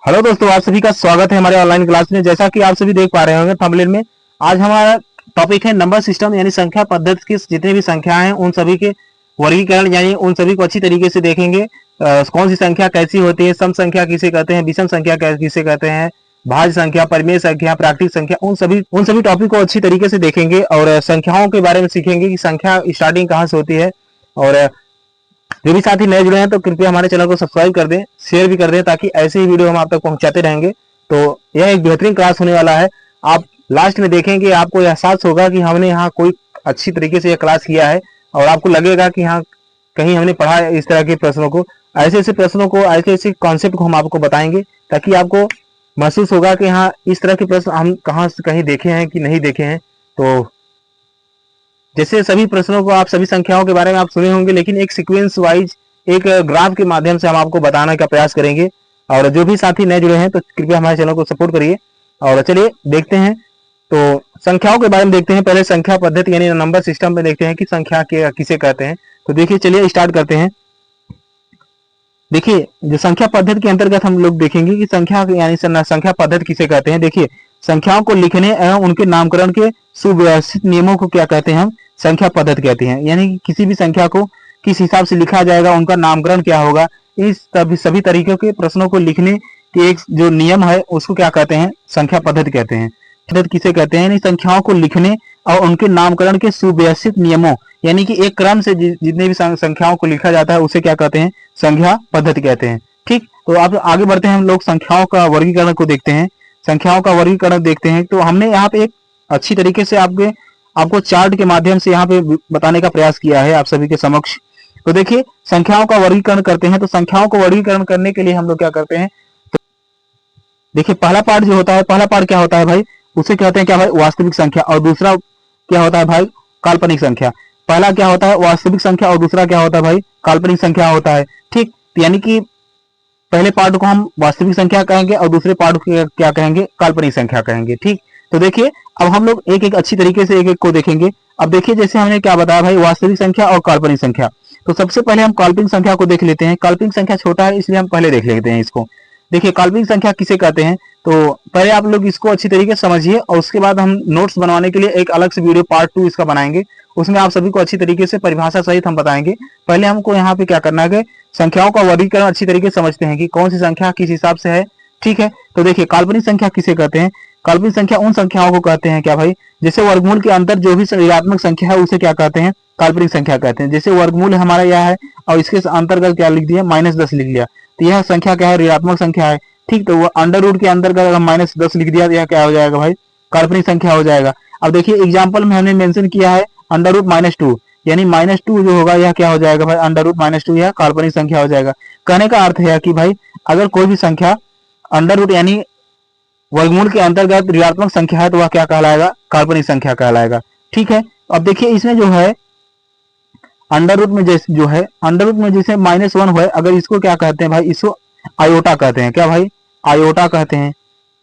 Hello दोस्तों, आप सभी का स्वागत है हमारे ऑनलाइन क्लास में। जैसा कि आप सभी देख पा रहे होंगे थंबनेल में, आज हमारा टॉपिक है नंबर सिस्टम यानी संख्या पद्धति की जितनी भी संख्याएं हैं उन सभी के वर्गीकरण यानी उन सभी को अच्छी तरीके से देखेंगे। कौन सी संख्या कैसी होती है, सम संख्या किसे कहते हैं, विषम संख्या किसे कहते हैं, भाज्य संख्या, परिमेय संख्या, प्राकृतिक संख्या, उन सभी टॉपिक को अच्छी तरीके से देखेंगे और संख्याओं के बारे में सीखेंगे कि संख्या स्टार्टिंग कहाँ से होती है। और जो भी साथी नए जुड़े हैं तो कृपया हमारे चैनल को सब्सक्राइब कर दें, शेयर भी कर दें ताकि ऐसे ही वीडियो हम आप तक पहुंचाते रहेंगे। तो यह एक बेहतरीन क्लास होने वाला है। आप लास्ट में देखेंगे, आपको एहसास होगा कि हमने यहाँ कोई अच्छी तरीके से यह क्लास किया है और आपको लगेगा कि यहाँ कहीं हमने पढ़ा है इस तरह के प्रश्नों को, ऐसे प्रश्नों को, ऐसे कॉन्सेप्ट को हम आपको बताएंगे ताकि आपको महसूस होगा कि हाँ इस तरह के प्रश्न हम कहाँ से कहीं देखे हैं कि नहीं देखे हैं। तो जैसे सभी प्रश्नों को आप सभी संख्याओं के बारे में आप सुने होंगे, लेकिन एक सीक्वेंस वाइज एक ग्राफ के माध्यम से हम आपको बताने का प्रयास करेंगे। और जो भी साथी नए जुड़े हैं तो कृपया हमारे चैनल को सपोर्ट करिए। और चलिए देखते हैं, तो संख्याओं के बारे में देखते हैं। पहले संख्या पद्धति यानी नंबर सिस्टम में देखते हैं कि संख्या किसे कहते हैं। तो देखिए, चलिए स्टार्ट करते हैं। देखिए, जो संख्या पद्धति के अंतर्गत हम लोग देखेंगे कि संख्या यानी संख्या पद्धति किसे कहते हैं। देखिए, संख्याओं को लिखने एवं उनके नामकरण के सुव्यवस्थित नियमों को क्या कहते हैं, हम संख्या पद्धति कहते हैं। यानी कि किसी भी संख्या को किस हिसाब से लिखा जाएगा, उनका नामकरण क्या होगा, इस सभी तरीकों के प्रश्नों को लिखने के एक जो नियम है उसको क्या कहते हैं, संख्या पद्धति कहते हैं। पद्धति किसे कहते हैं, संख्याओं को लिखने और उनके नामकरण के सुव्यवस्थित नियमों यानी कि एक क्रम से जितने भी संख्याओं को लिखा जाता है उसे क्या कहते हैं, संख्या पद्धति कहते हैं। ठीक, तो आप आगे बढ़ते हैं, हम लोग संख्याओं का वर्गीकरण को देखते हैं। संख्याओं का वर्गीकरण देखते हैं तो हमने यहाँ पे एक अच्छी तरीके से आपको चार्ट के माध्यम से यहाँ पे बताने का प्रयास किया है आप सभी के समक्ष। तो देखिए, संख्याओं का वर्गीकरण करते हैं। तो संख्याओं को वर्गीकरण करने के लिए हम लोग क्या करते हैं, तो देखिए पहला पार्ट जो होता है, पहला पार्ट क्या होता है भाई, उसे कहते हैं क्या भाई, वास्तविक संख्या। और दूसरा क्या होता है भाई, काल्पनिक संख्या। पहला क्या होता है, वास्तविक संख्या, और दूसरा क्या होता है भाई, काल्पनिक संख्या होता है। ठीक, यानी कि पहले पार्ट को हम वास्तविक संख्या कहेंगे और दूसरे पार्ट को क्या कहेंगे, काल्पनिक संख्या कहेंगे। ठीक, तो देखिए अब हम लोग एक एक अच्छी तरीके से एक एक को देखेंगे। अब देखिए, जैसे हमने क्या बताया भाई, वास्तविक संख्या और काल्पनिक संख्या। तो सबसे पहले हम काल्पनिक संख्या को देख लेते हैं। काल्पनिक संख्या छोटा है इसलिए हम पहले देख लेते हैं इसको। देखिए, काल्पनिक संख्या किसे कहते हैं, तो पहले आप लोग इसको अच्छी तरीके से समझिए और उसके बाद हम नोट्स बनवाने के लिए एक अलग से वीडियो पार्ट 2 इसका बनाएंगे। उसमें आप सभी को अच्छी तरीके से परिभाषा सहित हम बताएंगे। पहले हमको यहाँ पे क्या करना है, संख्याओं का वर्गीकरण अच्छी तरीके से समझते हैं कि कौन सी संख्या किस हिसाब से है। ठीक है, तो देखिए काल्पनिक संख्या किसे कहते हैं। काल्पनिक संख्या उन संख्याओं को कहते हैं क्या भाई, जैसे वर्गमूल के अंदर जो भी ऋणात्मक संख्या है उसे क्या कहते हैं, काल्पनिक संख्या कहते हैं। जैसे वर्गमूल हमारा यह है और इसके अंतर्गत क्या लिख दिया, -10 लिख लिया, तो यह संख्या क्या है, ऋणात्मक संख्या है। ठीक, तो वो अंडर रूट के अंतर्गत अगर -10 लिख दिया तो यह क्या हो जाएगा भाई, काल्पनिक संख्या हो जाएगा। अब देखिए एग्जाम्पल में हमने मेंशन किया है √-2 यानी -2 जो होगा यह क्या हो जाएगा भाई, √-2 यह काल्पनिक संख्या हो जाएगा। कहने का अर्थ है कि भाई अगर कोई भी संख्या अंडर रूट यानी वर्गमूल के अंतर्गत ऋणात्मक संख्या है तो वह क्या कहलाएगा, काल्पनिक संख्या कहलाएगा। ठीक है, अब देखिए इसमें जो है अंडर रूट में जैसे जो है अंडर रूट में जैसे -1 है, अगर इसको क्या कहते हैं भाई, इसको आयोटा कहते हैं। क्या भाई, आयोटा कहते हैं।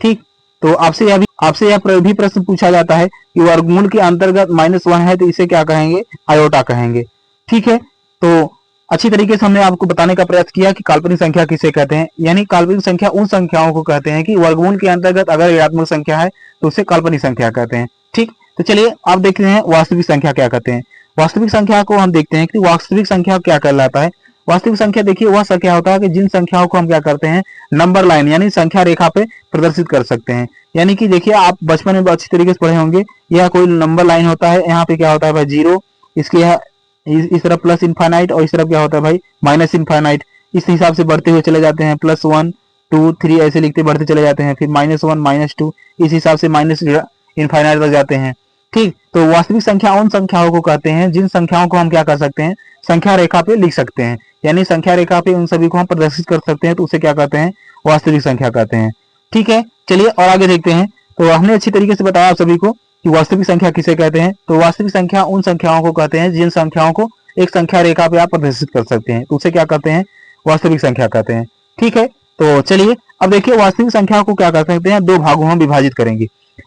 ठीक, तो आपसे यह भी प्रश्न पूछा जाता है कि वर्गमूल के अंतर्गत -1 है तो इसे क्या कहेंगे, आयोटा कहेंगे। ठीक है, तो अच्छी तरीके से हमने आपको बताने का प्रयास किया कि काल्पनिक संख्या किसे कहते हैं। यानी काल्पनिक संख्या उन संख्याओं को कहते हैं कि वर्गमूल के अंतर्गत अगर ऋणात्मक संख्या है तो उसे काल्पनिक संख्या कहते हैं। ठीक, तो चलिए आप देखते हैं वास्तविक संख्या क्या कहते हैं। वास्तविक संख्या को हम देखते हैं कि वास्तविक संख्या क्या कहलाता है। वास्तविक संख्या देखिए वह संख्या होता है कि जिन संख्याओं को हम क्या करते हैं, नंबर लाइन यानी संख्या रेखा पे प्रदर्शित कर सकते हैं। यानी कि देखिए आप बचपन में अच्छी तरीके से पढ़े होंगे, यह कोई नंबर लाइन होता है। यहाँ पे क्या होता है भाई, 0, इसके यहाँ इस तरफ प्लस इनफाइनाइट और इस तरफ क्या होता है भाई, माइनस इनफाइनाइट। इस हिसाब से बढ़ते हुए चले जाते हैं, +1 2 3 ऐसे लिखते बढ़ते चले जाते हैं, फिर -1 -2 इस हिसाब से माइनस इनफाइनाइट तक जाते हैं। ठीक, तो वास्तविक संख्या उन संख्याओं को कहते हैं जिन संख्याओं को हम क्या कर सकते हैं, संख्या रेखा पे लिख सकते हैं। यानी संख्या रेखा पे उन सभी को हम प्रदर्शित कर सकते हैं, तो उसे क्या कहते हैं, वास्तविक संख्या कहते हैं। ठीक है, चलिए और आगे देखते हैं। तो हमने अच्छी तरीके से बताया आप सभी को कि वास्तविक संख्या किसे कहते हैं। तो वास्तविक संख्या उन संख्याओं को कहते हैं जिन संख्याओं को एक संख्या रेखा पे आप प्रदर्शित कर सकते हैं, तो उसे क्या कहते हैं, वास्तविक संख्या कहते हैं। ठीक है, तो चलिए अब देखिए वास्तविक संख्या को क्या कर सकते हैं, 2 भागों में विभाजित करेंगे।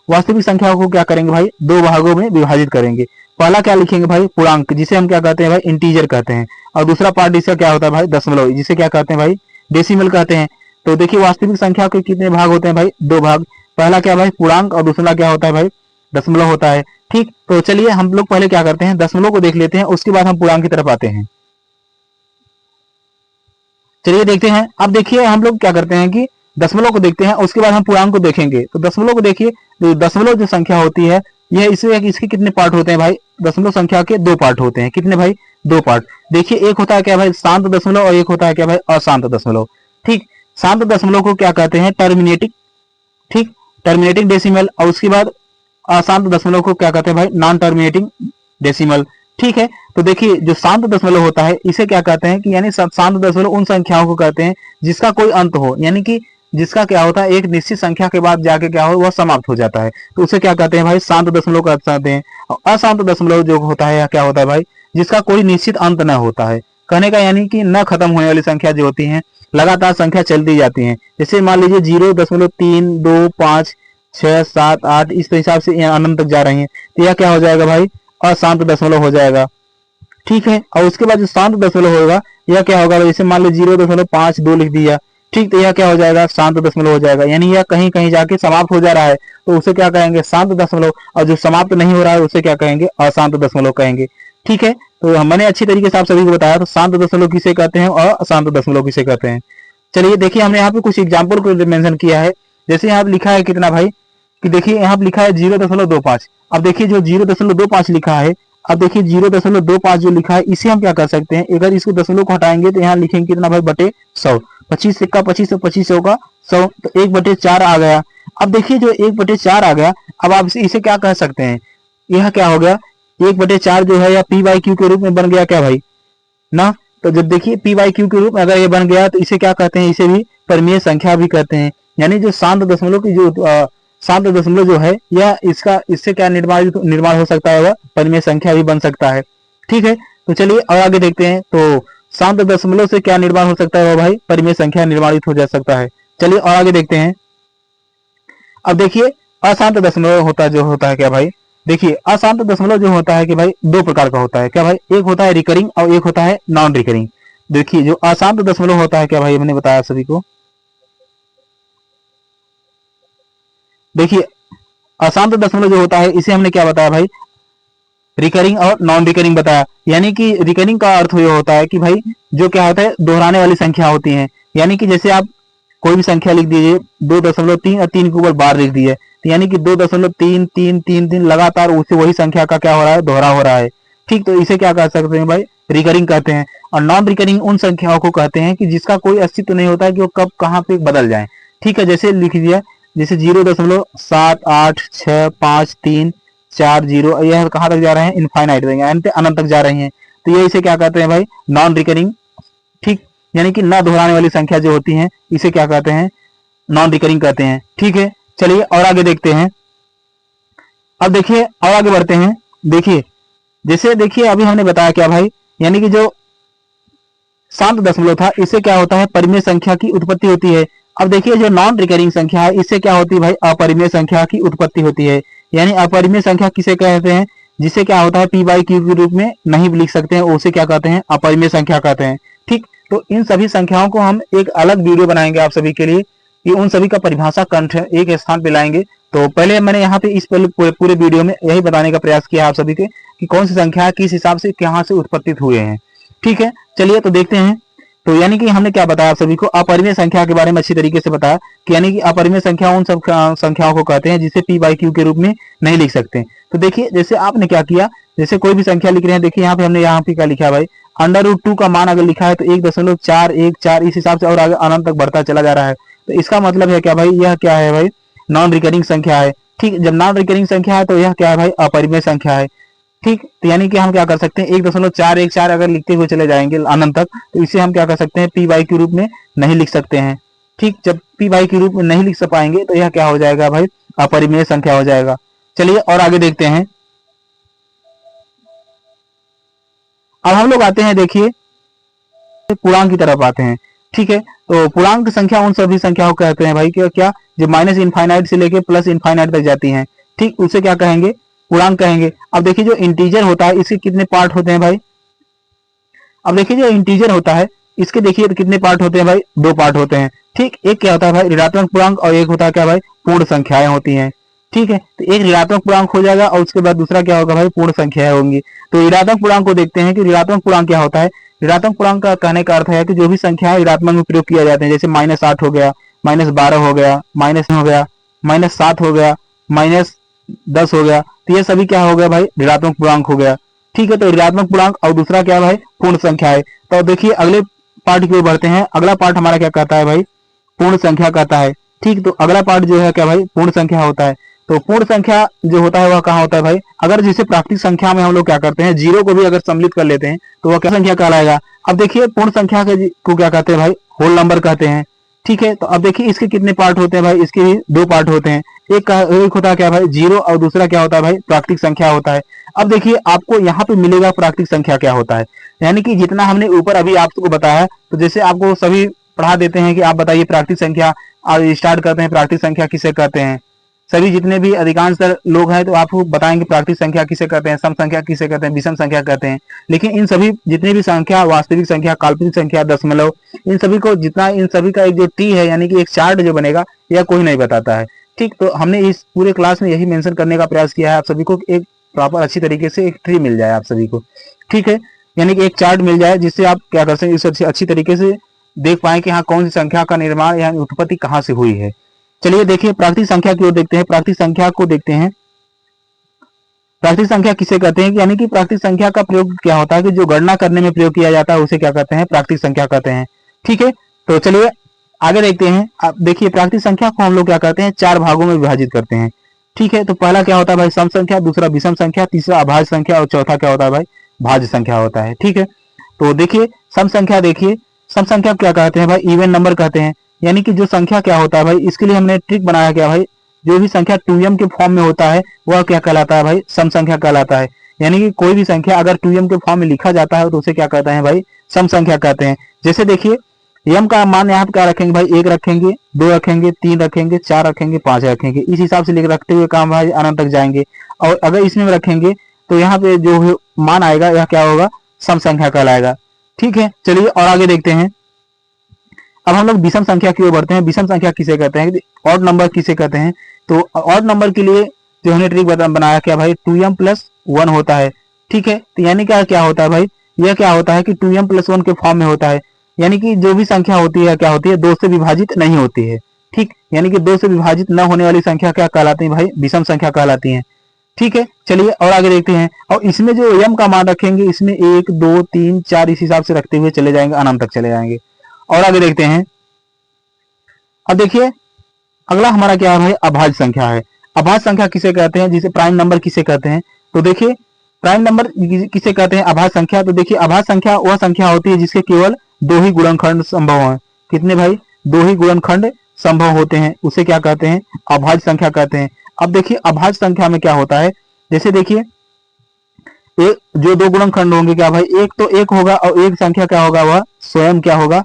वास्तविक संख्या को क्या करेंगे भाई, 2 भागों में विभाजित करेंगे। पहला क्या लिखेंगे भाई, पूर्णांक, जिसे हम क्या कहते हैं भाई, इंटीजर कहते हैं। और दूसरा पार्ट इसका क्या होता है भाई, दशमलव, जिसे क्या कहते हैं भाई, डेसिमल कहते हैं। तो देखिए वास्तविक संख्या के कितने भाग होते हैं भाई, दो भाग। पहला क्या भाई पूर्णांक और दूसरा क्या होता है भाई दशमलव होता है। ठीक, तो चलिए हम लोग पहले क्या करते हैं, दशमलव को देख लेते हैं, उसके बाद हम पूर्णांक की तरफ आते हैं। चलिए देखते हैं। अब देखिए हम लोग क्या करते हैं कि दशमलव को देखते हैं, उसके बाद हम पूर्णांक को देखेंगे। तो दशमलव को देखिए, तो दशमलव जो संख्या होती है यह इसके कितने पार्ट होते हैं भाई, दशमलव संख्या के दो पार्ट होते हैं। कितने भाई, दो पार्ट। देखिए एक होता है क्या भाई शांत दशमलव और एक होता है क्या भाई अशांत दशमलव। ठीक, शांत दशमलव को क्या कहते हैं टर्मिनेटिंग, ठीक, टर्मिनेटिंग डेसिमल। और उसके बाद अशांत दशमलव को क्या कहते हैं भाई नॉन टर्मिनेटिंग डेसिमल। ठीक है, तो देखिए जो शांत दशमलव होता है इसे क्या कहते हैं कि यानी शांत दशमलव उन संख्याओं को कहते हैं जिसका कोई अंत हो, यानी कि जिसका क्या होता है एक निश्चित संख्या के बाद जाके क्या हो वह समाप्त हो जाता है, तो उसे क्या कहते हैं भाई शांत दशमलव कहते हैं। और अशांत दशमलव जो होता है क्या होता है भाई जिसका कोई निश्चित अंत न होता है। कहने का यानी कि न खत्म होने वाली संख्या जो होती है, लगातार संख्या चलती जाती है। जैसे मान लीजिए 0.325 6 7 8 इस हिसाब से अनंत तक जा रही है, तो यह क्या हो जाएगा भाई अशांत दशमलव हो जाएगा। ठीक है, और उसके बाद जो शांत दशमलव होगा यह क्या होगा, जैसे मान लो 0.52 लिख दिया, ठीक, तो यह क्या हो जाएगा शांत दशमलव हो जाएगा। यानी यह कहीं कहीं जाके समाप्त हो जा रहा है तो उसे क्या कहेंगे शांत दशमलव, और जो समाप्त नहीं हो रहा है उसे क्या कहेंगे अशांत दशमलव कहेंगे। ठीक है, तो मैंने अच्छी तरीके से आप सभी को बताया, तो शांत दशमलव किसे कहते हैं और अशांत दशमलव किसे कहते हैं। चलिए देखिए हमने यहाँ पे कुछ एग्जाम्पल को मेंशन किया है। जैसे यहाँ पे लिखा है कितना भाई कि देखिए यहाँ पे लिखा है 0.25। अब देखिए जो 0.25 लिखा है, अब देखिए 0.25 जो लिखा है इसे हम क्या कर सकते हैं, अगर इसको दशमलव को हटाएंगे तो यहाँ लिखेंगे कितना भाई बटे 100, 25 सिक्का 25 और 25 होगा 100, तो 1/4 आ गया। अब देखिए जो 1/4 आ गया, अब आप इसे क्या कह सकते हैं, यह क्या हो गया 1/4 जो है या पी बाई क्यू के रूप में बन गया क्या भाई ना। तो जब देखिए पी बाई क्यू के रूप में अगर ये बन गया तो इसे क्या कहते हैं, इसे भी परिमेय संख्या भी कहते हैं। यानी जो शांत दशमलव की जो शांत दशमलव जो है यह इससे क्या निर्माण हो सकता है, वह परिमेय संख्या भी बन सकता है। ठीक है, तो चलिए और आगे देखते हैं। तो शांत दशमलव से क्या निर्माण हो सकता है, वह भाई परिमेय संख्या निर्माणित हो जा सकता है। चलिए और आगे देखते हैं। अब देखिए अशांत दशमलव होता है क्या भाई, देखिए अशांत दशमलव जो होता है कि भाई दो प्रकार का होता है क्या भाई, एक होता है रिकरिंग और एक होता है नॉन रिकरिंग। देखिए जो अशांत दशमलव होता है क्या भाई मैंने बताया सभी को, देखिए अशांत दशमलव जो होता है इसे हमने क्या बताया भाई रिकरिंग और नॉन रिकरिंग बताया। यानी कि रिकरिंग का अर्थ ये होता है कि भाई जो क्या होता है दोहराने वाली संख्या होती है। यानी कि जैसे आप कोई भी संख्या लिख दीजिए 2.3 और 3 के ऊपर बार लिख दिए, तो यानी कि 2.33333 लगातार उसे वही संख्या का क्या हो रहा है दोहरा हो रहा है। ठीक, तो इसे क्या कह सकते हैं भाई रिकरिंग कहते हैं। और नॉन रिकरिंग उन संख्याओं को कहते हैं कि जिसका कोई अस्तित्व नहीं होता है कि वो कब कहाँ पे बदल जाए। ठीक है, जैसे लिख दिया जैसे 0.7865340, यह कहाँ तक जा रहे हैं इनफाइनाइट तक यानी अनंत तक जा रही हैं, तो ये इसे क्या कहते हैं भाई नॉन रिकरिंग। ठीक, यानी कि न दोहराने वाली संख्या जो होती है इसे क्या कहते हैं नॉन रिकरिंग कहते हैं। ठीक है, चलिए और आगे देखते हैं। अब देखिए और आगे बढ़ते हैं। देखिए जैसे देखिए अभी हमने बताया क्या भाई, यानी कि जो शांत दशमलव था इससे क्या होता है परिमेय संख्या की उत्पत्ति होती है। अब देखिए जो नॉन रिकरिंग संख्या है इससे क्या होती है भाई अपरिमेय संख्या की उत्पत्ति होती है। यानी अपरिमेय संख्या किसे कहते हैं, जिसे क्या होता है पी बाई क्यू के रूप में नहीं लिख सकते हैं, उसे क्या कहते हैं अपरिमेय संख्या कहते हैं। ठीक, तो इन सभी संख्याओं को हम एक अलग वीडियो बनाएंगे आप सभी के लिए, कि उन सभी का परिभाषा कंठ एक स्थान पे लाएंगे। तो पहले मैंने यहाँ पे इस पूरे वीडियो में यही बताने का प्रयास किया आप सभी के कि कौन सी संख्या किस हिसाब से कहाँ से उत्पत्तित हुए हैं। ठीक है, चलिए तो देखते हैं। तो यानी कि हमने क्या बताया आप सभी को अपरिमेय संख्या के बारे में अच्छी तरीके से बताया कि यानी कि अपरिमेय संख्या उन सब संख्याओं को कहते हैं जिसे पी बाई क्यू के रूप में नहीं लिख सकते। तो देखिए जैसे आपने क्या किया, जैसे कोई भी संख्या लिख रहे हैं, देखिए यहाँ पे हमने यहाँ पे क्या लिखा है भाई √2 का मान अगर लिखा है तो 1.414 इस हिसाब से और आगे अनंत तक बढ़ता चला जा रहा है। तो इसका मतलब है क्या भाई यह क्या है भाई नॉन रिकरिंग संख्या है। ठीक, जब नॉन रिकरिंग संख्या है तो यह क्या है भाई अपरिमेय संख्या है। ठीक, तो यानी कि हम क्या कर सकते हैं 1.414 अगर लिखते हुए चले जाएंगे अनंत तक, तो इसे हम क्या कर सकते हैं पी बाई के रूप में नहीं लिख सकते हैं। ठीक, जब पी बाई के रूप में नहीं लिख पाएंगे तो यह क्या हो जाएगा भाई अपरिमेय संख्या हो जाएगा। चलिए और आगे देखते हैं। अब हम लोग आते हैं देखिए पूर्णांक की तरफ आते हैं। ठीक है, तो पूर्णांक संख्या उन सभी संख्याओं को कहते हैं भाई क्या जो माइनस इनफाइनाइट से लेके प्लस इनफाइनाइट तक जाती हैं। ठीक, उसे क्या कहेंगे पूर्णांक कहेंगे। अब देखिए जो इंटीजर होता है इसके कितने पार्ट होते हैं भाई, अब देखिए जो इंटीजर होता है इसके देखिए तो कितने पार्ट होते हैं भाई दो पार्ट होते हैं। ठीक, एक क्या होता है भाई ऋणात्मक पूर्णांक और एक होता है क्या भाई पूर्ण संख्याएं होती हैं। ठीक है, तो एक ऋणात्मक पूर्णांक हो जाएगा और उसके बाद दूसरा क्या होगा भाई पूर्ण संख्याएं होंगी। तो ऋणात्मक पूर्णांक को देखते हैं कि ऋणात्मक पूर्णांक क्या होता है। ऋणात्मक पूर्णांक का कहने का अर्थ है कि जो भी संख्याएं ऋणात्मक में प्रयोग किया जाते हैं, जैसे -8 हो गया, -12 हो गया, -9 हो गया, -7 हो गया, -10 हो गया, तो ये सभी क्या हो गया भाई ऋणात्मक पूर्णांक हो गया। ठीक है, तो ऋणात्मक पूर्णांक और दूसरा क्या भाई पूर्ण संख्या है। तो देखिए अगले पार्ट की ओर बढ़ते हैं। अगला पार्ट हमारा क्या कहता है भाई पूर्ण संख्या कहता है। ठीक, तो अगला पार्ट जो है क्या भाई पूर्ण संख्या होता है। तो पूर्ण संख्या जो होता है वह कहाँ होता है भाई, अगर जिसे प्राकृतिक संख्या में हम लोग क्या करते हैं जीरो को भी अगर सम्मिलित कर लेते हैं तो वह क्या संख्या कहलाएगा। अब देखिए पूर्ण संख्या को क्या कहते हैं भाई होल नंबर कहते हैं। ठीक है, तो अब देखिए इसके कितने पार्ट होते हैं भाई, इसके भी दो पार्ट होते हैं। एक होता है क्या भाई जीरो और दूसरा क्या होता है भाई प्राकृतिक संख्या होता है। अब देखिए आपको यहाँ पे मिलेगा प्राकृतिक संख्या क्या होता है, यानी कि जितना हमने ऊपर अभी आपको बताया, तो जैसे आपको सभी पढ़ा देते हैं कि आप बताइए प्राकृतिक संख्या, और स्टार्ट करते हैं प्राकृतिक संख्या किसे कहते हैं। सभी जितने भी अधिकांश लोग हैं तो आपको बताएंगे प्राकृतिक संख्या किसे कहते हैं, सम संख्या किसे कहते हैं, विषम संख्या कहते हैं। लेकिन इन सभी जितनी भी संख्या, वास्तविक संख्या, काल्पनिक संख्या, दशमलव, इन सभी को जितना इन सभी का एक जो टी है यानी कि एक चार्ट जो बनेगा यह कोई नहीं बताता है। ठीक, तो हमने इस पूरे क्लास में यही मेंशन करने का प्रयास किया है आप सभी को, एक प्रॉपर अच्छी तरीके से एक ट्री मिल जाए आप सभी को। ठीक है, यानी कि एक चार्ट मिल जाए जिससे आप क्या कर सकते हैं अच्छी तरीके से देख पाए कि हाँ कौन सी संख्या का निर्माण या उत्पत्ति कहाँ से हुई है। चलिए देखिए प्राकृतिक संख्या की ओर देखते हैं। प्राकृतिक संख्या को देखते हैं। प्राकृतिक संख्या किसे कहते हैं, यानी कि प्राकृतिक संख्या का प्रयोग क्या होता है कि जो गणना करने में प्रयोग किया जाता है उसे क्या कहते हैं प्राकृतिक संख्या कहते हैं। ठीक है, तो चलिए आगे देखते हैं। अब देखिए प्राकृतिक संख्या को हम लोग क्या करते हैं चार भागों में विभाजित करते हैं। ठीक है, तो पहला क्या होता है भाई सम संख्या, दूसरा विषम संख्या, तीसरा अभाज्य संख्या और चौथा क्या होता है भाई भाज्य संख्या होता है। ठीक है, तो देखिए सम संख्या, देखिए सम संख्या क्या कहते हैं भाई इवन नंबर कहते हैं। यानी कि जो संख्या क्या होता है भाई, इसके लिए हमने ट्रिक बनाया क्या भाई, जो भी संख्या 2m के फॉर्म में होता है वह क्या कहलाता है भाई सम संख्या कहलाता है। यानी कि कोई भी संख्या अगर 2m के फॉर्म में लिखा जाता है तो उसे क्या कहते हैं भाई सम संख्या कहते हैं। जैसे देखिए m का मान यहाँ पे क्या रखेंगे भाई 1 रखेंगे, 2 रखेंगे, 3 रखेंगे, 4 रखेंगे, 5 रखेंगे, इस हिसाब से रखते हुए काम भाई अनंत तक जाएंगे। और अगर इसमें रखेंगे तो यहाँ पे जो मान आएगा यह क्या होगा सम संख्या कहलाएगा। ठीक है, चलिए और आगे देखते हैं। अब हम लोग विषम संख्या की ओर बढ़ते हैं। विषम संख्या किसे कहते हैं, ऑड नंबर किसे कहते हैं। तो ऑड नंबर के लिए जो हमने ट्रिक बनाया क्या भाई 2m + 1 होता है। ठीक है, तो यानी क्या होता है भाई, यह क्या होता है कि 2m + 1 के फॉर्म में होता है। यानी कि जो भी संख्या होती है क्या होती है 2 से विभाजित नहीं होती है। ठीक, यानी कि 2 से विभाजित न होने वाली संख्या क्या कहलाती है भाई विषम संख्या कहलाती है। ठीक है, चलिए और आगे देखते हैं। और इसमें जो m का मान रखेंगे इसमें 1, 2, 3, 4 इस हिसाब से रखते हुए चले जाएंगे अनंत तक चले जाएंगे। और आगे देखते हैं। अब देखिए अगला हमारा क्या है भाई अभाज्य संख्या है। अभाज्य संख्या किसे कहते हैं, जिसे प्राइम नंबर किसे कहते हैं। तो देखिए प्राइम नंबर किसे कहते हैं अभाज्य संख्या। तो देखिए अभाज्य संख्या वह संख्या होती है जिसके केवल 2 ही गुणनखंड संभव हैं। कितने भाई 2 ही गुणनखंड संभव होते हैं, उसे क्या कहते हैं अभाज्य संख्या कहते हैं। अब देखिए अभाज्य संख्या में क्या होता है, जैसे देखिए एक जो 2 गुणनखंड होंगे क्या भाई एक तो 1 होगा और एक संख्या क्या होगा वह स्वयं क्या होगा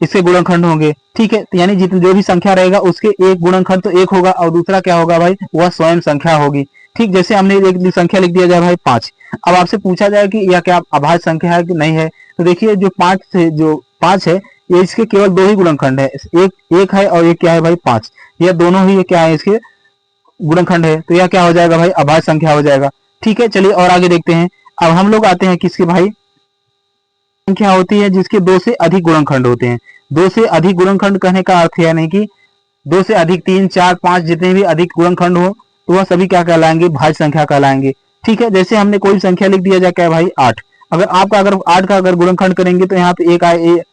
इसके गुणनखंड होंगे। ठीक है, यानी जितने जो भी संख्या रहेगा उसके एक गुणनखंड तो 1 होगा और दूसरा क्या होगा भाई वह स्वयं संख्या होगी। ठीक, जैसे हमने एक संख्या लिख दिया जाए भाई 5। अब आपसे पूछा जाए कि यह क्या अभाज्य संख्या है कि नहीं है। तो देखिए जो 5 है ये इसके केवल 2 ही गुणनखंड है, एक है और एक क्या है भाई 5। यह दोनों ही क्या है इसके गुणनखंड है, तो यह क्या हो जाएगा भाई अभाज्य संख्या हो जाएगा। ठीक है, चलिए और आगे देखते हैं। अब हम लोग आते हैं किसके भाई संख्या होती है जिसके 2 से अधिक गुणनखंड होते हैं। 2 से अधिक गुणनखंड कहने का अर्थ है नहीं कि 2 से अधिक 3, 4, 5 जितने भी अधिक गुणनखंड हो तो वह सभी क्या कहलाएंगे भाज्य संख्या कहलाएंगे। ठीक है, जैसे हमने कोई संख्या लिख दिया जाए क्या भाई 8। अगर 8 का अगर गुणनखंड करेंगे तो यहाँ पे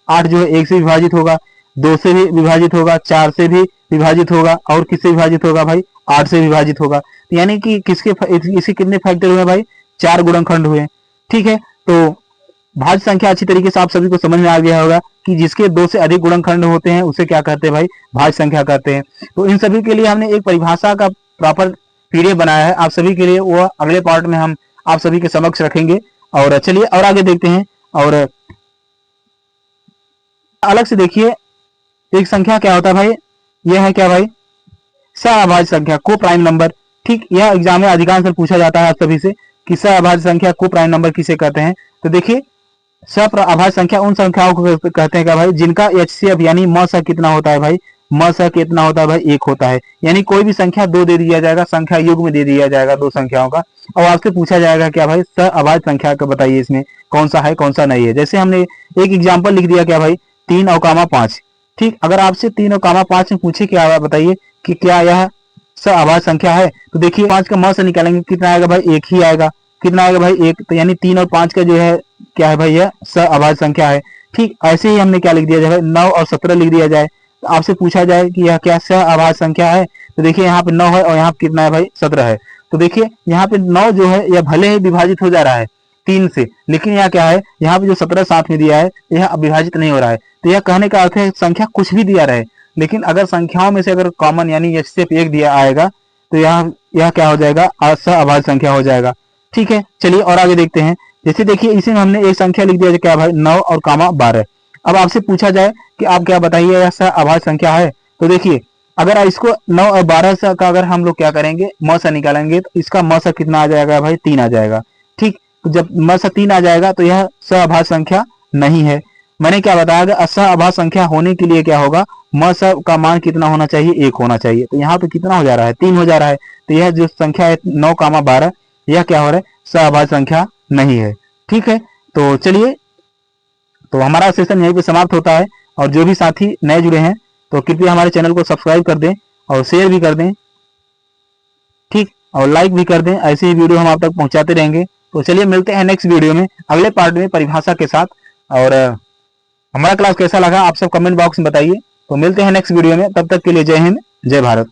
8 जो है 1 से विभाजित होगा, 2 से भी विभाजित होगा, 4 से भी विभाजित होगा और किससे विभाजित होगा भाई 8 से विभाजित होगा। यानी कि इसके कितने फैक्टर हुए भाई 4 गुणनखंड हुए। ठीक है, तो भाज्य संख्या अच्छी तरीके से आप सभी को समझ में आ गया होगा कि जिसके 2 से अधिक गुणनखंड होते हैं उसे क्या कहते हैं भाई भाज्य संख्या कहते हैं। तो इन सभी के लिए हमने एक परिभाषा का प्रॉपर पीडीएफ बनाया है आप सभी के लिए, वो अगले पार्ट में हम आप सभी के समक्ष रखेंगे। और चलिए और आगे देखते हैं। और अलग से देखिए एक संख्या क्या होता है भाई, यह है क्या भाई सहअभाज्य संख्या को प्राइम नंबर। ठीक, यह एग्जाम में अधिकांश पूछा जाता है आप सभी से कि सहअभाज्य संख्या को प्राइम नंबर किसे कहते हैं। तो देखिए सप्रभाज्य संख्या उन संख्याओं को कहते हैं क्या भाई, जिनका एचसीएफ यानी म सा कितना होता है भाई, म सा कितना होता है भाई, 1 होता है। यानी कोई भी संख्या 2 दे दिया जाएगा, संख्या युग्म दे दिया जाएगा दो संख्याओं का, और आपसे पूछा जाएगा क्या भाई, सअभाज्य संख्या का बताइए इसमें कौन सा है कौन सा नहीं है। जैसे हमने एक एग्जाम्पल लिख दिया क्या भाई, 3 और कामा 5। ठीक, अगर आपसे 3 और कामा 5 में पूछे क्या बताइए कि क्या यह सअभाज्य संख्या है, तो देखिए 5 का म से निकालेंगे कितना आएगा भाई, 1 ही आएगा। कितना आएगा भाई, 1। तो यानी 3 और 5 का जो है क्या है भाई, यह सअभाज्य संख्या है। ठीक, ऐसे ही हमने क्या लिख दिया जाए, 9 और 17 लिख दिया जाए। तो आपसे पूछा जाए कि यह क्या सअभाज्य संख्या है, तो देखिए यहाँ पे 9 है और यहाँ पे कितना है भाई, 17 है। तो देखिए यहाँ पे 9 जो है यह भले ही विभाजित हो जा रहा है 3 से, लेकिन यहाँ क्या है, यहाँ पे जो 17 साथ में दिया है यह विभाजित नहीं हो रहा है। तो यह कहने का अर्थ है संख्या कुछ भी दिया रहे, लेकिन अगर संख्याओं में से अगर कॉमन यानी एचसीएफ 1 दिया आएगा तो यह क्या हो जाएगा, असअभाज्य संख्या हो जाएगा। ठीक है, चलिए और आगे देखते हैं। जैसे देखिए इसी में हमने एक संख्या लिख दिया क्या भाई, 9 और कामा 12। अब आपसे पूछा जाए कि आप क्या बताइए यह सअभाज्य संख्या है, तो देखिए अगर इसको 9 और 12 से का अगर हम लोग क्या करेंगे, म से निकालेंगे, तो इसका म से कितना आ जाएगा भाई, 3 आ जाएगा। ठीक, तो जब म से 3 आ जाएगा तो यह सअभाज्य संख्या नहीं है। मैंने क्या बताया कि असअभाज्य संख्या होने के लिए क्या होगा, म स का मान कितना होना चाहिए, 1 होना चाहिए। तो यहाँ पे कितना हो जा रहा है, 3 हो जा रहा है। तो यह जो संख्या है 9 कामा 12, यह क्या हो रहा है, सअभाज्य संख्या नहीं है। ठीक है, तो चलिए, तो हमारा सेशन यहीं पे समाप्त होता है। और जो भी साथी नए जुड़े हैं तो कृपया हमारे चैनल को सब्सक्राइब कर दें और शेयर भी कर दें। ठीक, और लाइक भी कर दें। ऐसे ही वीडियो हम आप तक पहुंचाते रहेंगे। तो चलिए मिलते हैं नेक्स्ट वीडियो में, अगले पार्ट में परिभाषा के साथ। और हमारा क्लास कैसा लगा आप सब कमेंट बॉक्स में बताइए। तो मिलते हैं नेक्स्ट वीडियो में, तब तक के लिए जय हिंद जय भारत।